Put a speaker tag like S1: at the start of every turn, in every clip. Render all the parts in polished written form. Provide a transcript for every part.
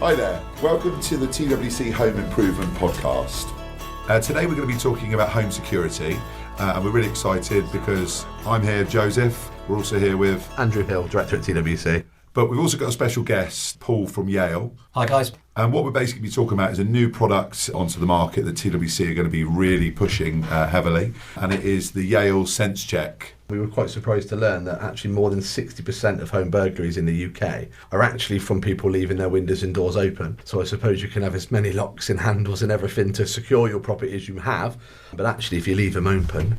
S1: Hi there, welcome to the TWC Home Improvement Podcast. Today we're going to be talking about home security and we're really excited because I'm here, Joseph, we're also here with
S2: Andrew Hill, Director at TWC.
S1: But we've also got a special guest, Paul from Yale.
S3: Hi guys.
S1: And what we're basically be talking about is a new product onto the market that TWC are going to be really pushing heavily, and it is the Yale Sense Check.
S2: We were quite surprised to learn that actually more than 60% of home burglaries in the UK are actually from people leaving their windows and doors open. So I suppose you can have as many locks and handles and everything to secure your property as you have, but actually if you leave them open,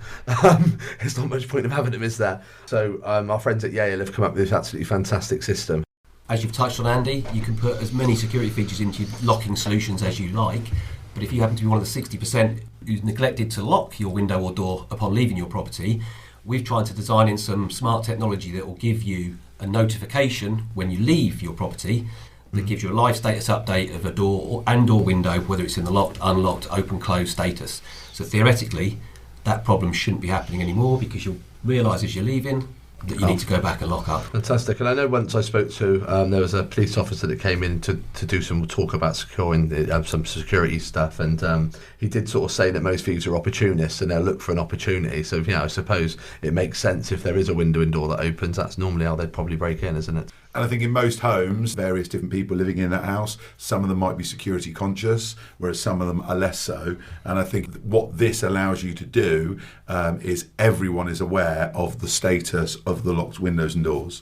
S2: there's not much point of having them, is there? So our friends at Yale have come up with this absolutely fantastic system.
S3: As you've touched on, Andy, you can put as many security features into your locking solutions as you like, but if you happen to be one of the 60% who's neglected to lock your window or door upon leaving your property, we've tried to design in some smart technology that will give you a notification when you leave your property that gives you a live status update of a door and/or window, whether it's in the locked, unlocked, open, closed status. So theoretically, that problem shouldn't be happening anymore because you'll realise as you're leaving that you need to go back and lock up.
S2: Fantastic. And I know once I spoke to, there was a police officer that came in to do some talk about securing some security stuff, and he did sort of say that most thieves are opportunists and they'll look for an opportunity. So, I suppose it makes sense if there is a window and door that opens, that's normally how they'd probably break in, isn't it?
S1: And I think in most homes, various different people living in that house, some of them might be security conscious, whereas some of them are less so. And I think what this allows you to do is everyone is aware of the status of the locked windows and doors.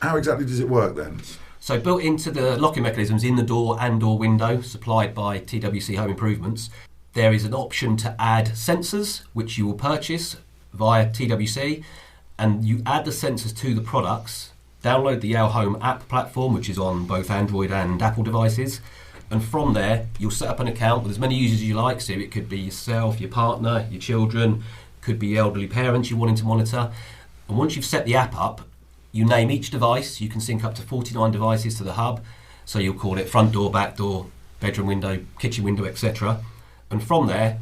S1: How exactly does it work then?
S3: So built into the locking mechanisms in the door and/or window supplied by TWC Home Improvements, there is an option to add sensors, which you will purchase via TWC, and you add the sensors to the products. Download the Yale Home app platform, which is on both Android and Apple devices. And from there, you'll set up an account with as many users as you like. So it could be yourself, your partner, your children, could be elderly parents you're wanting to monitor. And once you've set the app up, you name each device. You can sync up to 49 devices to the hub. So you'll call it front door, back door, bedroom window, kitchen window, etc. And from there,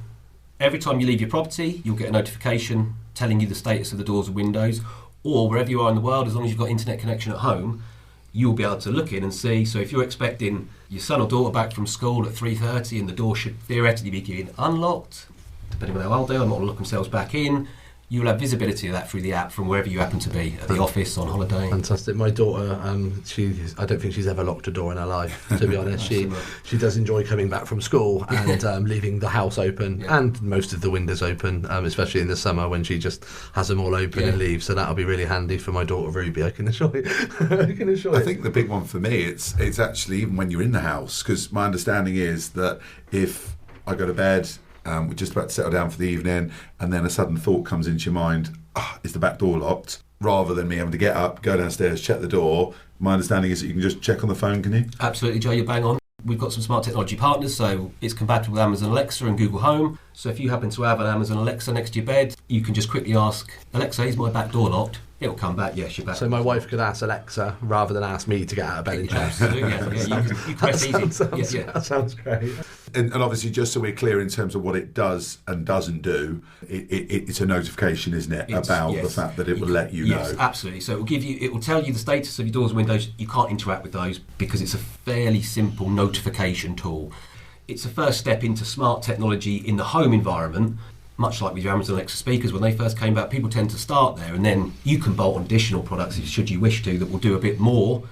S3: every time you leave your property, you'll get a notification telling you the status of the doors and windows. Or wherever you are in the world, as long as you've got internet connection at home, you'll be able to look in and see. So if you're expecting your son or daughter back from school at 3:30 and the door should theoretically be getting unlocked, depending on how old they are, not to look themselves back in, you'll have visibility of that through the app from wherever you happen to be, at the office, on holiday.
S2: Fantastic. My daughter, I don't think she's ever locked a door in her life, to be honest. She does enjoy coming back from school and leaving the house open and most of the windows open, especially in the summer when she just has them all open and leaves. So that'll be really handy for my daughter Ruby, I can assure you. I
S1: think the big one for me, it's actually even when you're in the house, because my understanding is that if I go to bed, we're just about to settle down for the evening, and then a sudden thought comes into your mind, is the back door locked? Rather than me having to get up, go downstairs, check the door, my understanding is that you can just check on the phone, can you?
S3: Absolutely, Joe, you're bang on. We've got some smart technology partners, so it's compatible with Amazon Alexa and Google Home. So if you happen to have an Amazon Alexa next to your bed, you can just quickly ask, Alexa, is my back door locked? It'll come back, yes, you're back.
S2: So my wife could ask Alexa rather than ask me to get out of bed and check.
S3: Absolutely, you press easy.
S2: That sounds great.
S1: And obviously, just so we're clear in terms of what it does and doesn't do, it's a notification, isn't it, about the fact that it will let you know.
S3: Yes, absolutely. So it will tell you the status of your doors and windows. You can't interact with those because it's a fairly simple notification tool. It's a first step into smart technology in the home environment. Much like with your Amazon Alexa speakers, when they first came out, people tend to start there, and then you can bolt on additional products should you wish to that will do a bit more.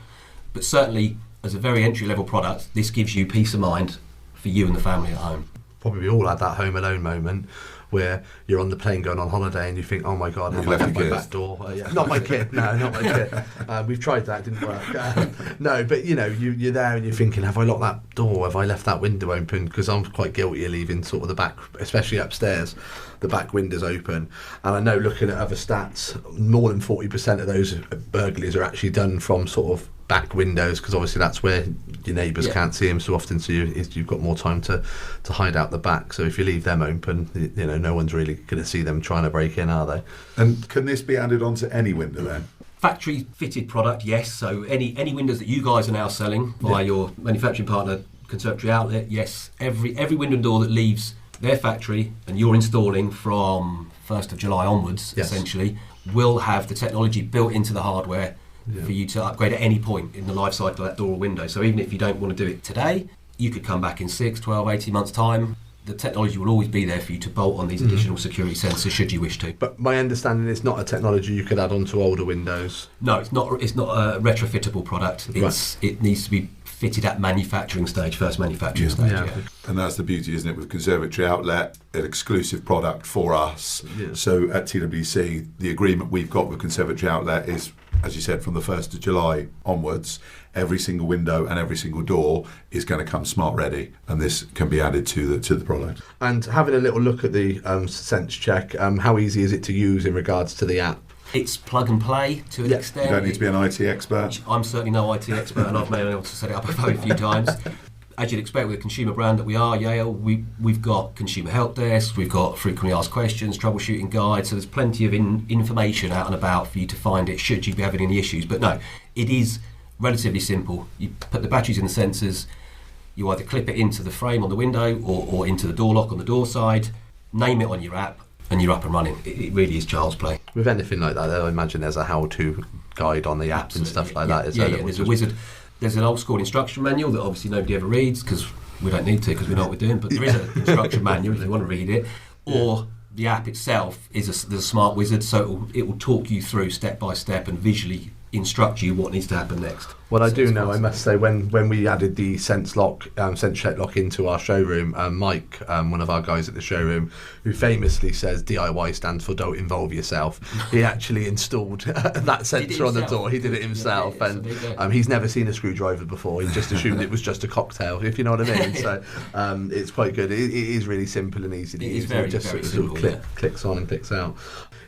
S3: But certainly, as a very entry-level product, this gives you peace of mind for you and the family at home.
S2: Probably all had that Home Alone moment where you're on the plane going on holiday and you think, oh my God, have I left my back door? Not my kid, no, not my kid. We've tried that, it didn't work. No, but you're there and you're thinking, have I locked that door? Have I left that window open? Because I'm quite guilty of leaving sort of the back, especially upstairs, the back windows open. And I know looking at other stats, more than 40% of those burglaries are actually done from sort of back windows, because obviously that's where your neighbours can't see them so often, so you've got more time to hide out the back. So if you leave them open, no one's really going to see them trying to break in, are they?
S1: And can this be added onto any window then?
S3: Factory fitted product, yes. So any windows that you guys are now selling via your manufacturing partner Conservatory Outlet, yes. Every window and door that leaves their factory and you're installing from 1st of July onwards, essentially, will have the technology built into the hardware for you to upgrade at any point in the life cycle of that door or window. So even if you don't want to do it today, you could come back in 6, 12, 18 months' time. The technology will always be there for you to bolt on these additional security sensors should you wish to.
S2: But my understanding is not a technology you could add onto older windows.
S3: No, it's not. It's not a retrofittable product. It needs to be fitted at manufacturing stage, first manufacturing stage. Yeah.
S1: And that's the beauty, isn't it, with Conservatory Outlet, an exclusive product for us. Yeah. So at TWC, the agreement we've got with Conservatory Outlet is, as you said, from the 1st of July onwards, every single window and every single door is going to come smart ready, and this can be added to the product.
S2: And having a little look at the Sense Check, how easy is it to use in regards to the app?
S3: It's plug and play to an extent.
S1: You don't need to be an IT expert.
S3: I'm certainly no IT expert, and I've been able to set it up a very few times. As you'd expect with a consumer brand that we are, Yale, we've got consumer help desk, we've got frequently asked questions, troubleshooting guides, so there's plenty of information out and about for you to find it should you be having any issues. But no, it is relatively simple. You put the batteries in the sensors, you either clip it into the frame on the window or into the door lock on the door side, name it on your app, and you're up and running. It really is child's play.
S2: With anything like that, I imagine there's a how-to guide on the app. Absolutely. And stuff like that.
S3: There's a wizard. There's an old school instruction manual that obviously nobody ever reads because we don't need to because we know what we're doing, but there is an instruction manual if you want to read it. Or the app itself there's a smart wizard, so it will talk you through step by step and visually instruct you what needs to happen next.
S2: What I do know, I must say, when we added the Sense Check lock into our showroom, Mike, one of our guys at the showroom, who famously says DIY stands for don't involve yourself, he actually installed that sensor on the door. He did it himself, and he's never seen a screwdriver before. He just assumed it was just a cocktail, if you know what I mean. So it's quite good. It is really simple and easy to use.
S3: Very,
S2: just
S3: very
S2: sort
S3: simple,
S2: of clicks on and clicks out.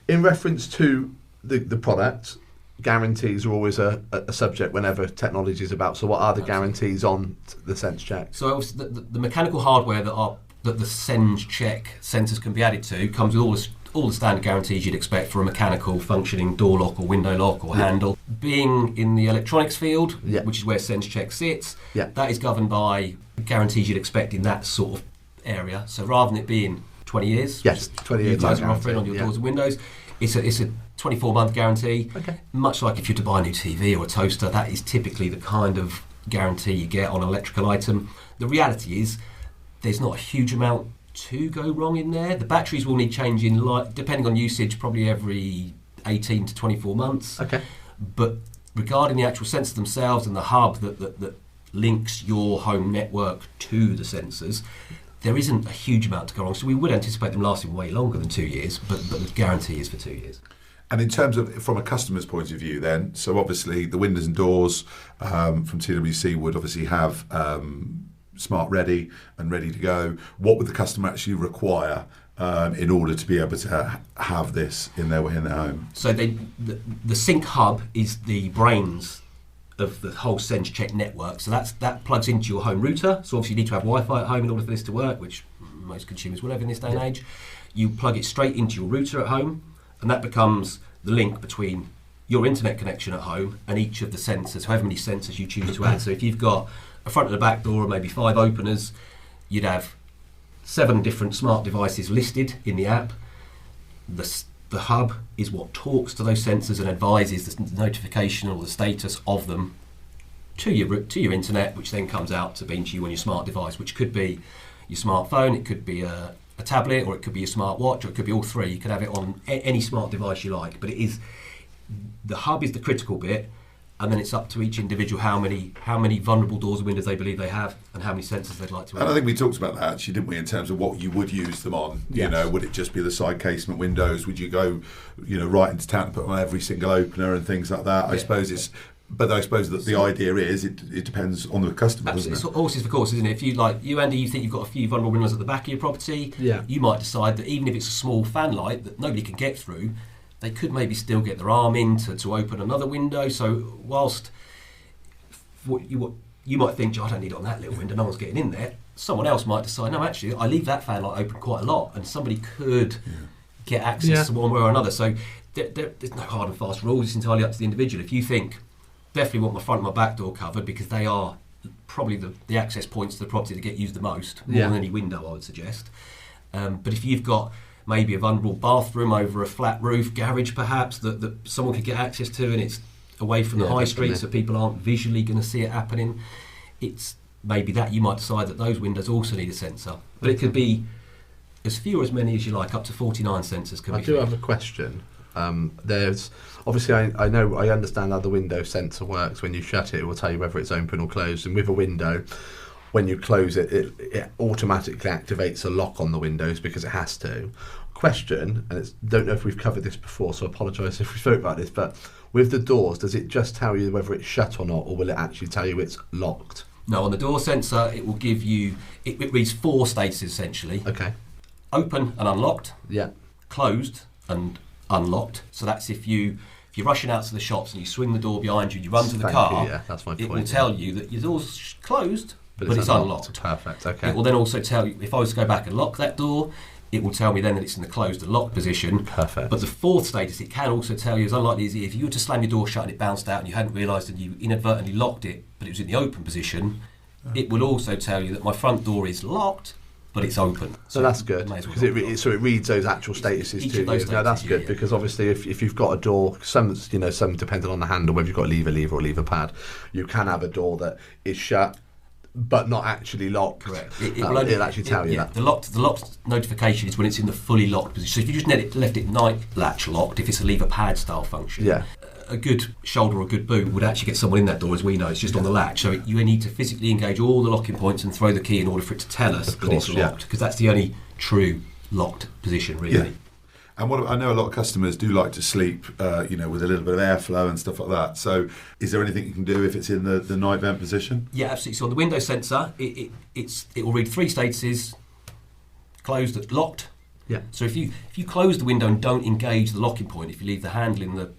S2: In reference to the product, guarantees are always a subject whenever technology is about. So what are the guarantees on the Sense Check?
S3: So the mechanical hardware that the Sense Check sensors can be added to comes with all the standard guarantees you'd expect for a mechanical functioning door lock or window lock or handle. Being in the electronics field, which is where Sense Check sits, that is governed by guarantees you'd expect in that sort of area. So rather than it being 20 years,
S2: 20 years
S3: you guys are offering on your doors and windows, it's a 24-month guarantee.
S2: Okay.
S3: Much like if you're to buy a new TV or a toaster, that is typically the kind of guarantee you get on an electrical item. The reality is there's not a huge amount to go wrong in there. The batteries will need changing, depending on usage, probably every 18 to 24 months.
S2: Okay.
S3: But regarding the actual sensors themselves and the hub that links your home network to the sensors, there isn't a huge amount to go wrong. So we would anticipate them lasting way longer than 2 years, but the guarantee is for 2 years.
S1: And in terms of, from a customer's point of view then, so obviously the windows and doors from TWC would obviously have smart ready and ready to go. What would the customer actually require in order to be able to have this in their home?
S3: So the Sync Hub is the brains of the whole Sense Check network. So that plugs into your home router. So obviously you need to have Wi-Fi at home in order for this to work, which most consumers will have in this day and age. You plug it straight into your router at home, and that becomes the link between your internet connection at home and each of the sensors, however many sensors you choose to add. So if you've got a front and a back door, or maybe 5 openers, you'd have 7 different smart devices listed in the app. The hub is what talks to those sensors and advises the notification or the status of them to your internet, which then comes out to beam to you on your smart device, which could be your smartphone, it could be a tablet, or it could be a smartwatch, or it could be all three. You could have it on any smart device you like, but the hub is the critical bit, and then it's up to each individual how many vulnerable doors and windows they believe they have and how many sensors they'd like to add.
S1: And I think we talked about that actually, didn't we, in terms of what you would use them on. You know, would it just be the side casement windows? Would you go, right into town and put on every single opener and things like that? I suppose that the idea is it depends on the customer, doesn't it?
S3: It's horses for courses, isn't it? If you, Andy, you think you've got a few vulnerable windows at the back of your property, you might decide that even if it's a small fan light that nobody can get through, they could maybe still get their arm in to open another window. So whilst you might think, I don't need it on that little window, no one's getting in there, someone else might decide, no, actually, I leave that fan light open quite a lot, and somebody could get access to one way or another. So there's no hard and fast rules. It's entirely up to the individual. If you think, definitely want my front and my back door covered because they are probably the access points to the property that get used the most, more than any window, I would suggest. But if you've got maybe a vulnerable bathroom over a flat roof, garage perhaps, that someone could get access to, and it's away from the high
S2: definitely.
S3: street, so people aren't visually going to see it happening. It's maybe that you might decide that those windows also need a sensor, but it could be as few or as many as you like, up to 49 sensors can be.
S2: I do have a question. There's obviously I know I understand how the window sensor works. When you shut it, it will tell you whether it's open or closed. And with a window, when you close it, it automatically activates a lock on the windows because it has to. Question, and don't know if we've covered this before, so I apologise if we spoke about this. But with the doors, does it just tell you whether it's shut or not, or will it actually tell you it's locked?
S3: No, on the door sensor, it will give you. It reads 4 statuses essentially.
S2: Okay.
S3: Open and unlocked.
S2: Yeah.
S3: Closed and unlocked. So that's if you're rushing out to the shops and you swing the door behind you, you run to the car.
S2: Yeah, that's my point.
S3: It will tell you that your door's closed, but it's unlocked.
S2: Perfect. Okay.
S3: It will then also tell you, if I was to go back and lock that door, it will tell me then that it's in the closed and locked position.
S2: Perfect.
S3: But the 4th status, it can also tell you, as unlikely as if you were to slam your door shut and it bounced out and you hadn't realised that you inadvertently locked it, but it was in the open position, it will also tell you that my front door is locked, but it's open.
S2: So that's good, because it reads those actual statuses to you. No, that's good, because obviously if you've got a door, some depending on the handle, whether you've got a lever or lever pad, you can have a door that is shut but not actually locked.
S3: Correct.
S2: It'll actually tell you that.
S3: The locked notification is when it's in the fully locked position. So if you just left it night latch locked, if it's a lever pad style function, a good shoulder or a good boot would actually get someone in that door, as we know. It's just on the latch. So you need to physically engage all the locking points and throw the key in order for it to tell us that it's locked, because that's the only true locked position, really.
S1: Yeah. And I know a lot of customers do like to sleep, with a little bit of airflow and stuff like that. So, is there anything you can do if it's in the night vent position?
S3: Yeah, absolutely. So on the window sensor, it will read 3 statuses: closed, locked.
S2: Yeah.
S3: So if you close the window and don't engage the locking point, if you leave the handle in the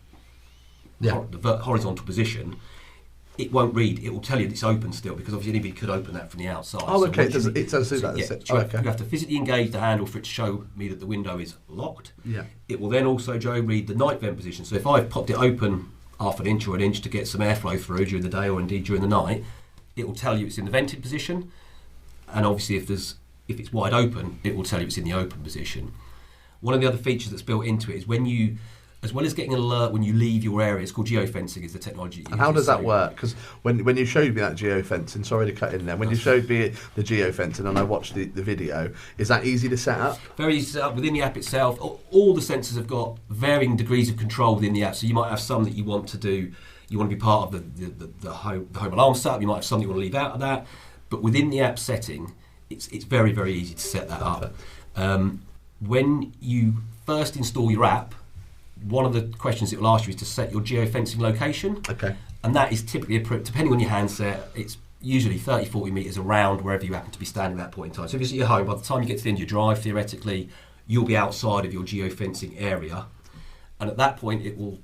S3: horizontal position, it won't read. It will tell you that it's open still, because obviously anybody could open that from the outside.
S2: Oh,
S3: so
S2: okay. It does do that.
S3: You have to physically engage the handle for it to show me that the window is locked.
S2: Yeah.
S3: It will then also, Joe, read the night vent position. So if I've popped it open half an inch or an inch to get some airflow through during the day or indeed during the night, it will tell you it's in the vented position. And obviously if it's wide open, it will tell you it's in the open position. One of the other features that's built into it is when you, as well as getting an alert when you leave your area, it's called geofencing, is the technology.
S2: And how does that work? Because when you showed me that geofencing, sorry to cut in there, when you showed me the geofencing and I watched the video, is that easy to set up?
S3: Very easy to set up within the app itself. All the sensors have got varying degrees of control within the app. So you might have some that you want to do, you want to be part of the home alarm setup, you might have some you want to leave out of that. But within the app setting, it's very, very easy to set that up. When you first install your app, one of the questions it will ask you is to set your geofencing location.
S2: Okay.
S3: And that is typically, depending on your handset, it's usually 30, 40 metres around wherever you happen to be standing at that point in time. So if it's at your home, by the time you get to the end of your drive, theoretically, you'll be outside of your geofencing area. And at that point, it will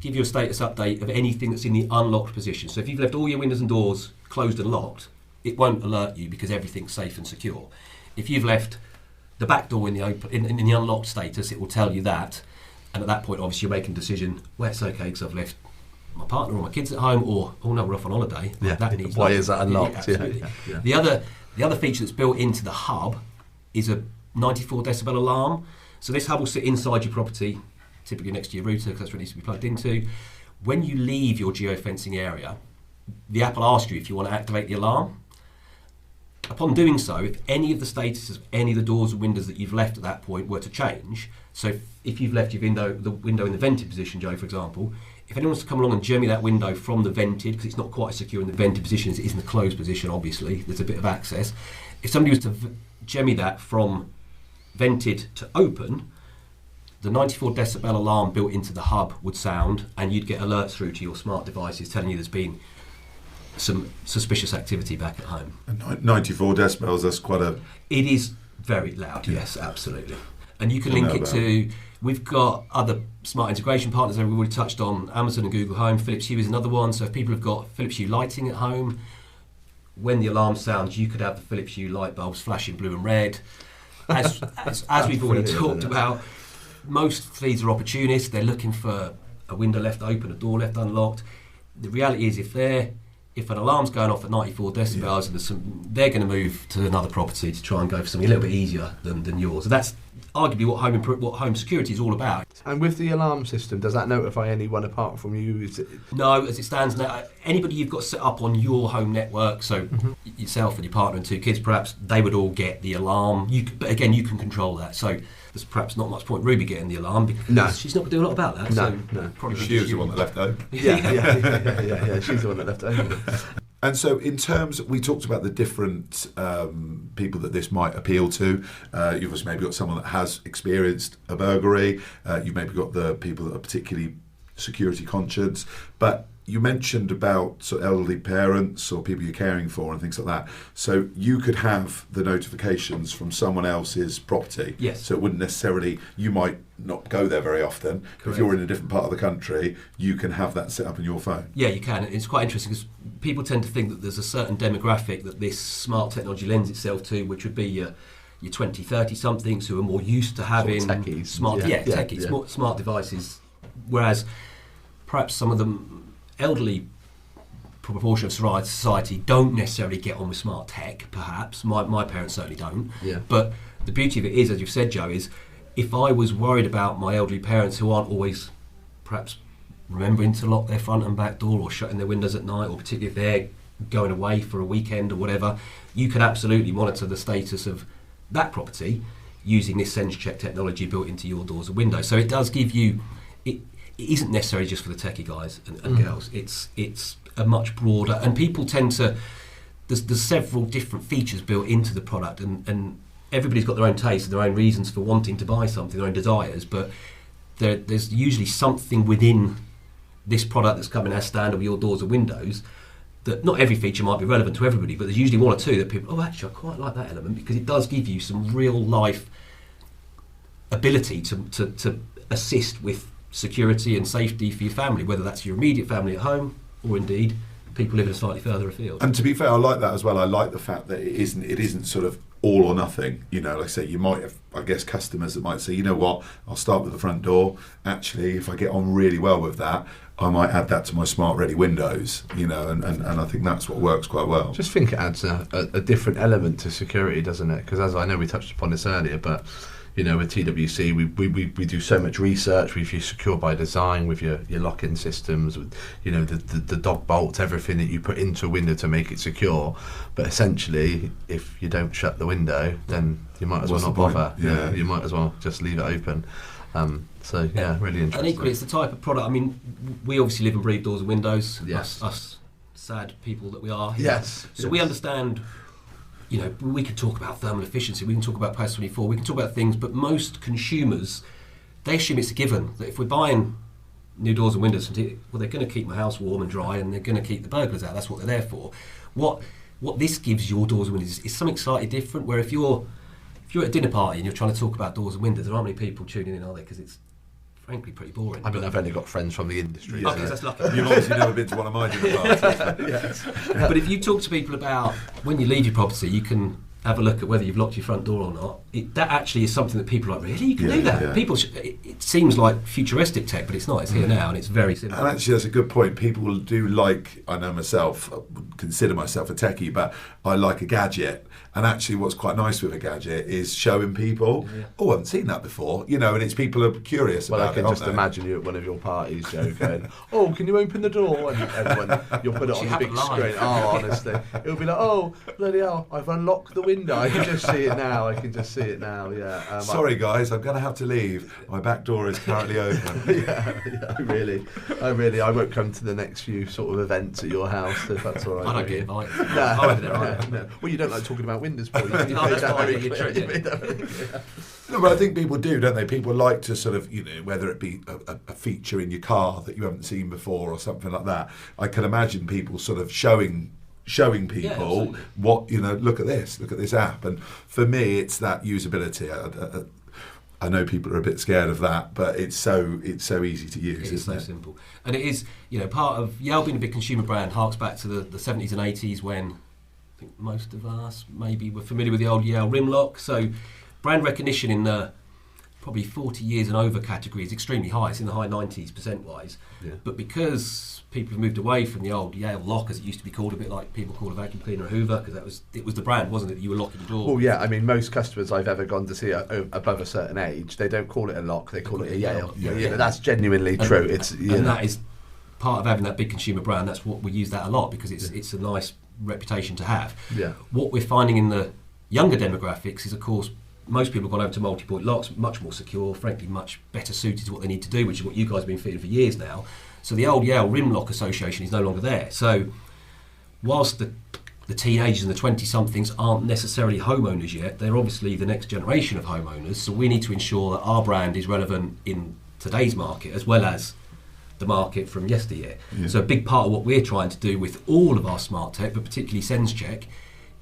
S3: give you a status update of anything that's in the unlocked position. So if you've left all your windows and doors closed and locked, it won't alert you because everything's safe and secure. If you've left the back door in the unlocked status, it will tell you that. And at that point, obviously, you're making a decision, well, it's okay because I've left my partner or my kids at home, or, oh no, we're off on holiday.
S2: Yeah.
S3: That needs
S2: Why is that unlocked?
S3: Yeah. The other feature that's built into the hub is a 94 decibel alarm. So this hub will sit inside your property, typically next to your router, because that's where it needs to be plugged into. When you leave your geofencing area, the app will ask you if you want to activate the alarm. Upon doing so, if any of the statuses of any of the doors and windows that you've left at that point were to change, so if you've left the window in the vented position, Joe, for example, if anyone wants to come along and jemmy that window from the vented, because it's not quite as secure in the vented position as it is in the closed position, obviously, there's a bit of access. If somebody was to jemmy that from vented to open, the 94 decibel alarm built into the hub would sound, and you'd get alerts through to your smart devices telling you there's been some suspicious activity back at home.
S1: And 94 decibels, that's quite a...
S3: It is very loud, yes, absolutely. And you can link it to... We've got other smart integration partners that we've already touched on, Amazon and Google Home. Philips Hue is another one. So if people have got Philips Hue lighting at home, when the alarm sounds, you could have the Philips Hue light bulbs flashing blue and red. As we've already talked about, most thieves are opportunists. They're looking for a window left open, a door left unlocked. The reality is, if if an alarm's going off at 94 decibels, and they're going to move to another property to try and go for something a little bit easier than yours. And that's arguably what home security is all about.
S2: And with the alarm system, does that notify anyone apart from you?
S3: No, as it stands now, anybody you've got set up on your home network, so yourself and your partner and 2 kids perhaps, they would all get the alarm. But again, you can control that. So there's perhaps not much point Ruby getting the alarm because she's not going to do a lot about that.
S2: No.
S3: Probably
S1: she was the one that left home.
S2: Yeah, she's the one that left home.
S1: And so in terms, we talked about the different people that this might appeal to. You've also maybe got someone that has experienced a burglary. You've maybe got the people that are particularly security conscious. But you mentioned about sort of elderly parents or people you're caring for and things like that. So you could have the notifications from someone else's property.
S3: Yes.
S1: So it wouldn't necessarily, you might not go there very often.
S3: Correct.
S1: If you're in a different part of the country, you can have that set up on your phone.
S3: Yeah, you can. It's quite interesting because people tend to think that there's a certain demographic that this smart technology lends itself to, which would be your 20, 30-somethings who are more used to having
S2: sort of techies.
S3: techies, smart devices, whereas perhaps some of them elderly proportion of society don't necessarily get on with smart tech, perhaps. My parents certainly don't.
S2: Yeah.
S3: But the beauty of it is, as you've said, Joe, is if I was worried about my elderly parents who aren't always perhaps remembering to lock their front and back door or shutting their windows at night, or particularly if they're going away for a weekend or whatever, you can absolutely monitor the status of that property using this sense check technology built into your doors and windows. So it does give you... It isn't necessarily just for the techie guys and girls. It's a much broader, and people tend to. There's several different features built into the product, and everybody's got their own taste and their own reasons for wanting to buy something, their own desires. But there's usually something within this product that's coming as standard with your doors and windows. That not every feature might be relevant to everybody, but there's usually 1 or 2 that people. Actually, I quite like that element because it does give you some real life ability to assist with security and safety for your family, whether that's your immediate family at home or indeed people living slightly further afield.
S1: And to be fair, I like that as well. I like the fact that it isn't sort of all or nothing. You know, like I say, you might have, I guess, customers that might say, you know what, I'll start with the front door. Actually, if I get on really well with that, I might add that to my smart ready windows, you know, and I think that's what works quite well.
S2: Just think it adds a different element to security, doesn't it? Because as I know, we touched upon this earlier, but you know, with TWC, we do so much research with your secure by design, with your lock-in systems, with, you know, the dog bolts, everything that you put into a window to make it secure. But essentially, if you don't shut the window, then you might as well not bother.
S1: Yeah.
S2: You might as well just leave it open. So yeah, really interesting.
S3: And equally, it's the type of product. I mean, we obviously live and breathe doors and windows.
S2: Yes.
S3: Us sad people that we are.
S2: Yes.
S3: So we understand. You know, we could talk about thermal efficiency, we can talk about PAS 24, we can talk about things, but most consumers, they assume it's a given that if we're buying new doors and windows, well, they're going to keep my house warm and dry and they're going to keep the burglars out. That's what they're there for. What this gives your doors and windows is something slightly different, where if you're at a dinner party and you're trying to talk about doors and windows, there aren't many people tuning in, are there? Because it's frankly pretty boring.
S2: I mean, I've only got friends from the industry.
S3: Okay, that's lucky.
S1: You've obviously never been to one of my dinner parties.
S2: Yes.
S3: But if you talk to people about when you leave your property, you can have a look at whether you've locked your front door or not. That actually is something that people are like, really? You can do that?
S1: Yeah.
S3: People, it seems like futuristic tech, but it's not. It's here now, and it's very simple.
S1: And actually, that's a good point. People do like, I know myself, I would consider myself a techie, but I like a gadget. And actually, what's quite nice with a gadget is showing people, oh, I haven't seen that before, you know, and it's people are curious about it.
S2: Well, I can just imagine you at one of your parties, Joe, going, oh, can you open the door? And everyone, you'll put it on the big screen. Oh, honestly. It'll be like, oh, bloody hell, I've unlocked the window. I can just see it now. Yeah.
S1: Sorry, guys, I'm going to have to leave. My back door is currently open.
S2: I won't come to the next few sort of events at your house, if that's all right.
S3: I don't get invited.
S2: No. Well, you don't like talking about windows, Paul.
S3: That's fine.
S1: No, but I think people do, don't they? People like to sort of, you know, whether it be a feature in your car that you haven't seen before or something like that. I can imagine people sort of showing people what, you know, look at this app. And for me, it's that usability. I know people are a bit scared of that, but it's so easy to use.
S3: It's so simple. And it is, you know, part of Yale being a big consumer brand harks back to the 70s and 80s when I think most of us maybe were familiar with the old Yale rim lock. So brand recognition in the probably 40 years and over category is extremely high. It's in the high 90s percent-wise.
S2: Yeah.
S3: But because people have moved away from the old Yale lock, as it used to be called, a bit like people call a vacuum cleaner a Hoover, because it was the brand, wasn't it, that you were locking the door?
S2: Well, yeah, I mean, most customers I've ever gone to see above a certain age, they don't call it a lock, they call it a Yale. Yeah. That's genuinely true. It's
S3: that is part of having that big consumer brand. That's what we use that a lot, because it's a nice reputation to have.
S2: Yeah.
S3: What we're finding in the younger demographics is, of course, most people have gone over to multi-point locks, much more secure, frankly, much better suited to what they need to do, which is what you guys have been fitting for years now. So the old Yale Rim Lock Association is no longer there. So whilst the teenagers and the 20-somethings aren't necessarily homeowners yet, they're obviously the next generation of homeowners. So we need to ensure that our brand is relevant in today's market as well as the market from yesteryear. Yeah. So a big part of what we're trying to do with all of our smart tech, but particularly SenseCheck,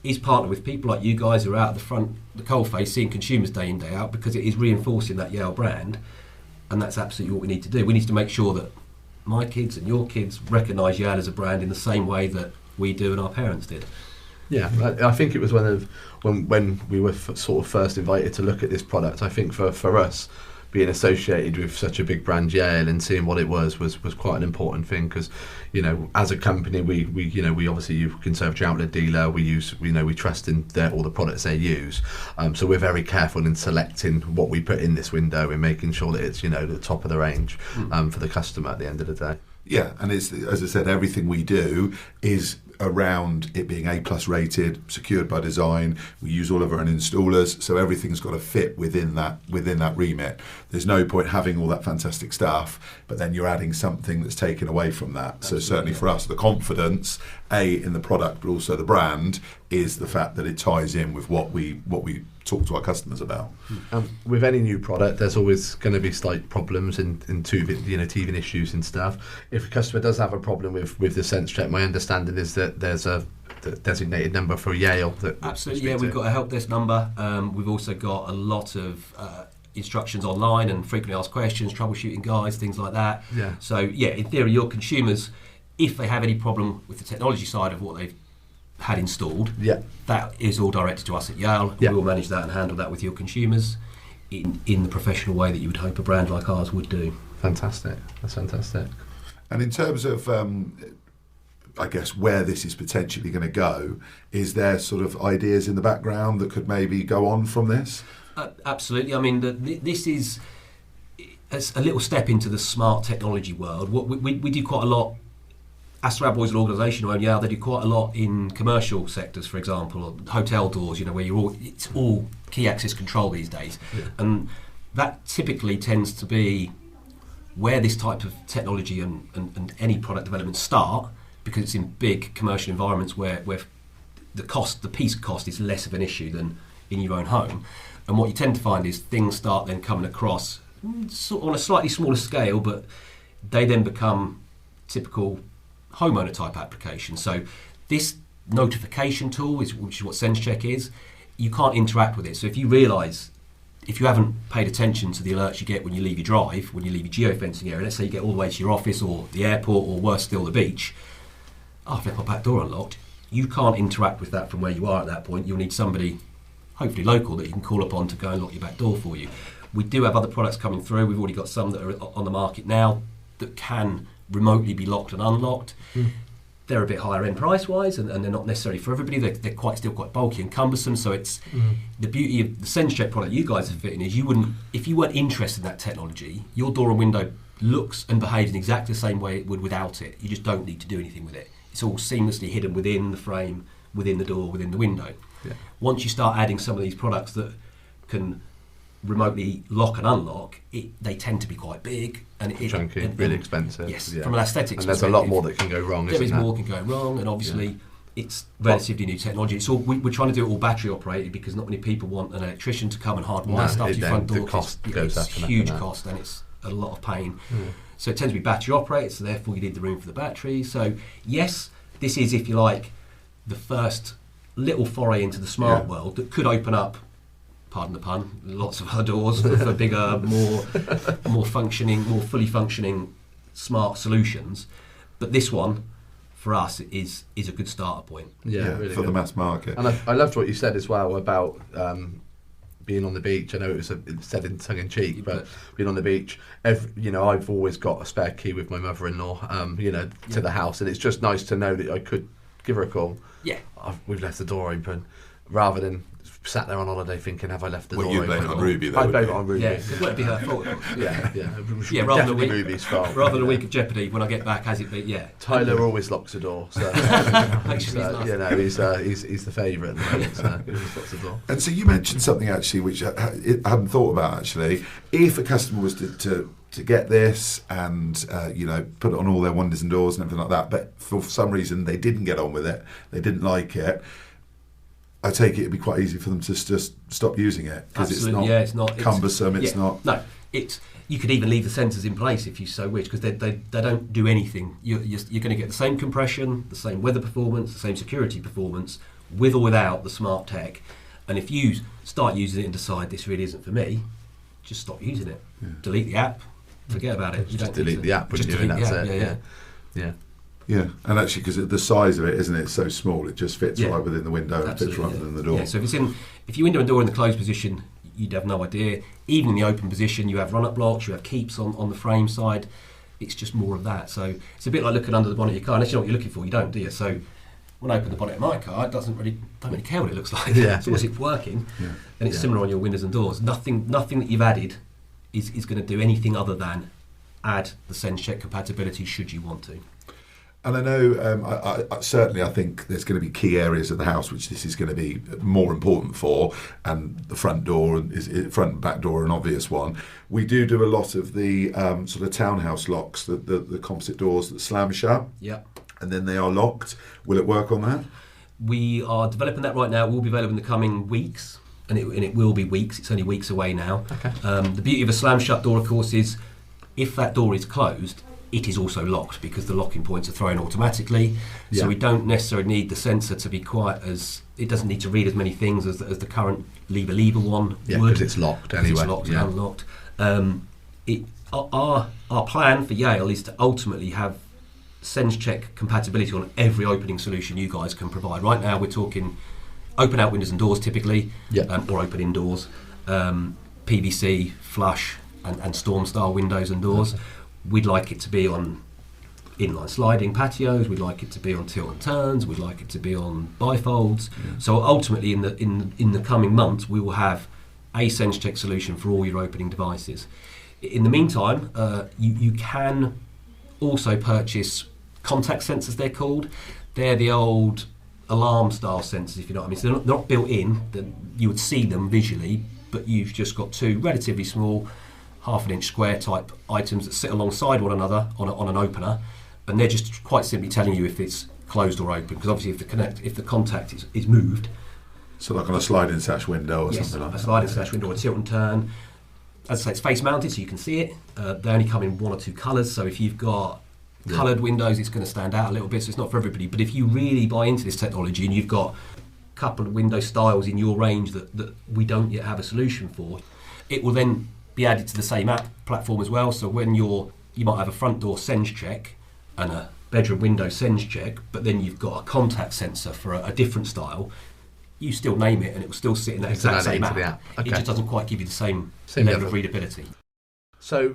S3: is partner with people like you guys who are out at the front, the coalface, seeing consumers day in, day out, because it is reinforcing that Yale brand, and that's absolutely what we need to do. We need to make sure that my kids and your kids recognise Yale as a brand in the same way that we do and our parents did.
S2: Yeah, I think it was when we were sort of first invited to look at this product. I think for us, being associated with such a big brand, Yale, and seeing what it was quite an important thing, because as a company we obviously use Conservatory Outlet Dealer, we trust in all the products they use, so we're very careful in selecting what we put in this window and making sure that it's the top of the range for the customer at the end of the day.
S1: Yeah, and it's, as I said, everything we do is around it being A+ rated, secured by design. We use all of our own installers, so everything's got to fit within that remit. There's no point having all that fantastic stuff, but then you're adding something that's taken away from that. Absolutely. So certainly for us, the confidence, in the product, but also the brand, is the fact that it ties in with what we talk to our customers about.
S2: With any new product, there's always going to be slight problems and teething issues and stuff. If a customer does have a problem with the SenseCheck, my understanding is that there's a designated number for Yale.
S3: Absolutely, yeah, we've got a help desk number. We've also got a lot of instructions online and frequently asked questions, troubleshooting guides, things like that.
S2: Yeah.
S3: So yeah, in theory, your consumers, if they have any problem with the technology side of what they've had installed, that is all directed to us at Yale.
S2: Yeah.
S3: We'll manage that and handle that with your consumers in the professional way that you would hope a brand like ours would do.
S2: Fantastic. That's fantastic.
S1: And in terms of I guess where this is potentially going to go, is there sort of ideas in the background that could maybe go on from this?
S3: Absolutely. I mean, this is a little step into the smart technology world. What we do quite a lot. Astor Abloy is an organisation around Yale. They do quite a lot in commercial sectors, for example, or hotel doors. Where it's all key access control these days, and that typically tends to be where this type of technology and any product development start, because it's in big commercial environments where the piece cost is less of an issue than in your own home. And what you tend to find is things start then coming across on a slightly smaller scale, but they then become typical homeowner type application. So this notification tool, which is what SenseCheck is, you can't interact with it. So if you realise, if you haven't paid attention to the alerts you get when you leave your drive, when you leave your geofencing area, let's say you get all the way to your office or the airport, or worse still, the beach, I've left my back door unlocked. You can't interact with that from where you are at that point. You'll need somebody, hopefully local, that you can call upon to go and lock your back door for you. We do have other products coming through. We've already got some that are on the market now that can remotely be locked and unlocked. They're a bit higher end price wise, and they're not necessarily for everybody. They're still quite bulky and cumbersome. So it's the beauty of the SenseCheck product you guys are fitting is if you weren't interested in that technology, your door and window looks and behaves in exactly the same way it would without it. You just don't need to do anything with it. It's all seamlessly hidden within the frame, within the door, within the window.
S2: Yeah.
S3: Once you start adding some of these products that can remotely lock and unlock, they tend to be quite big and
S2: chunky, really expensive.
S3: Yes, from an aesthetics
S2: and there's a lot more that can go wrong.
S3: There is more can go wrong, and obviously it's relatively new technology. It's all we're trying to do it all battery operated, because not many people want an electrician to come and hardwire stuff to your front door.
S2: The cost goes up.
S3: It's huge cost, and it's a lot of pain. So it tends to be battery operated, so therefore you need the room for the battery. So yes, this is, if you like, the first little foray into the smart world that could open up, pardon the pun, lots of other doors for bigger, more functioning, more fully functioning smart solutions. But this one, for us, is a good starter point.
S2: Yeah, really
S1: for
S2: good.
S1: The mass market.
S2: And I loved what you said as well about being on the beach. I know it was said in tongue in cheek, but being on the beach, I've always got a spare key with my mother-in-law, to the house, and it's just nice to know that I could give her a call.
S3: Yeah,
S2: we've left the door open, rather than sat there on holiday thinking, have I left the door open?
S1: You'd blame it on Ruby, though.
S2: I'd blame it on Ruby.
S3: Yeah, it wouldn't be her fault.
S2: Yeah,
S3: rather than
S2: Ruby's fault.
S3: Rather than a week of jeopardy when I get back, has it been? Yeah.
S2: Tyler always locks the door, so he's the favourite. So he always locks the door.
S1: And so you mentioned something actually which I hadn't thought about actually. If a customer was to get this and put it on all their windows and doors and everything like that, but for some reason they didn't get on with it, they didn't like it, I take it it'd be quite easy for them to just stop using it because it's not cumbersome. It's not.
S3: No, you could even leave the sensors in place if you so wish, because they don't do anything. You're going to get the same compression, the same weather performance, the same security performance, with or without the smart tech. And if you start using it and decide this really isn't for me, just stop using it. Yeah. Delete the app. Forget about it.
S2: Just delete the app, wouldn't you? And that's it. Yeah.
S1: Yeah, and actually, because the size of it, isn't it, so small, it just fits right within the window and fits right within the door.
S3: Yeah, so if your window and door are in the closed position, you'd have no idea. Even in the open position, you have run-up blocks, you have keeps on the frame side. It's just more of that. So it's a bit like looking under the bonnet of your car. Unless you know what you're looking for, you don't, do you? So when I open the bonnet of my car, it don't really care what it looks like. As long as it's working. Yeah. And it's similar on your windows and doors. Nothing that you've added is going to do anything other than add the SenseCheck compatibility should you want to.
S1: And I know, I think there's going to be key areas of the house which this is going to be more important for, and the front door front and back door, an obvious one. We do a lot of the sort of townhouse locks, the composite doors that slam shut.
S3: Yeah. And
S1: then they are locked. Will it work on that?
S3: We are developing that right now. It will be available in the coming weeks, and it will be weeks. It's only weeks away now.
S2: Okay.
S3: The beauty of a slam shut door, of course, is if that door is closed, it is also locked because the locking points are thrown automatically. Yeah. So we don't necessarily need the sensor to be quite as... It doesn't need to read as many things as the current lever one would.
S2: Yeah, because it's locked anyway.
S3: It's locked and unlocked. Our plan for Yale is to ultimately have SenseCheck compatibility on every opening solution you guys can provide. Right now we're talking open out windows and doors typically, or open indoors, PVC, flush and storm style windows and doors. Okay. We'd like it to be on inline sliding patios. We'd like it to be on tilt and turns. We'd like it to be on bifolds. Yeah. So ultimately, in the coming months, we will have a SenseCheck solution for all your opening devices. In the meantime, you can also purchase contact sensors. They're called. They're the old alarm style sensors, if you know what I mean. So they're not built in. You would see them visually, but you've just got two relatively small, half-an-inch square type items that sit alongside one another on an opener, and they're just quite simply telling you if it's closed or open, because obviously if the contact is moved.
S1: So like on a sliding sash window or something like that?
S3: A sliding sash window or a tilt and turn. As I say, it's face mounted so you can see it. They only come in one or two colours, so if you've got coloured windows, it's going to stand out a little bit, so it's not for everybody. But if you really buy into this technology and you've got a couple of window styles in your range that we don't yet have a solution for, it will then be added to the same app platform as well. So when you might have a front door SenseCheck and a bedroom window SenseCheck, but then you've got a contact sensor for a different style, you still name it and it will still sit in that exact same app. Okay. It just doesn't quite give you the same level of readability.
S2: So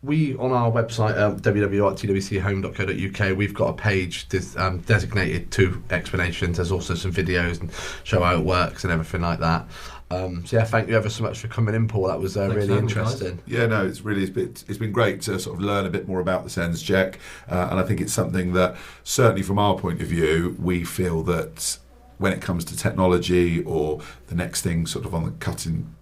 S2: we, on our website, www.twchome.co.uk, we've got a page designated to explanations. There's also some videos and show how it works and everything like that. Thank you ever so much for coming in, Paul. That was really interesting.
S1: Yeah, no, it's been great to sort of learn a bit more about the SenseCheck, and I think it's something that certainly from our point of view, we feel that when it comes to technology or the next thing sort of on the cutting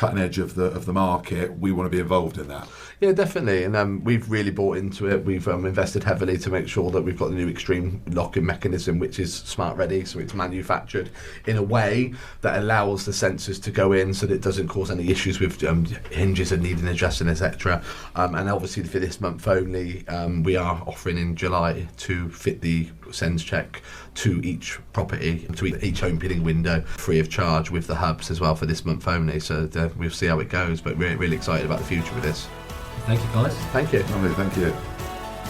S1: edge of the market, we want to be involved in that.
S2: Yeah, definitely, and we've really bought into it. We've invested heavily to make sure that we've got the new extreme locking mechanism, which is smart ready, so it's manufactured in a way that allows the sensors to go in so that it doesn't cause any issues with hinges that needing addressing, etc. And obviously for this month only, we are offering in July to fit the SenseCheck to each property, to each opening window, free of charge with the hubs as well for this month only. So we'll see how it goes, but we're really excited about the future with this.
S3: Thank you, guys.
S2: Thank you.
S1: Lovely, thank you.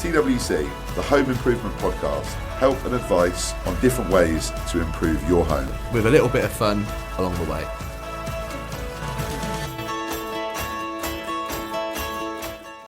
S1: TWC, the Home Improvement Podcast, help and advice on different ways to improve your home.
S2: With a little bit of fun along the way.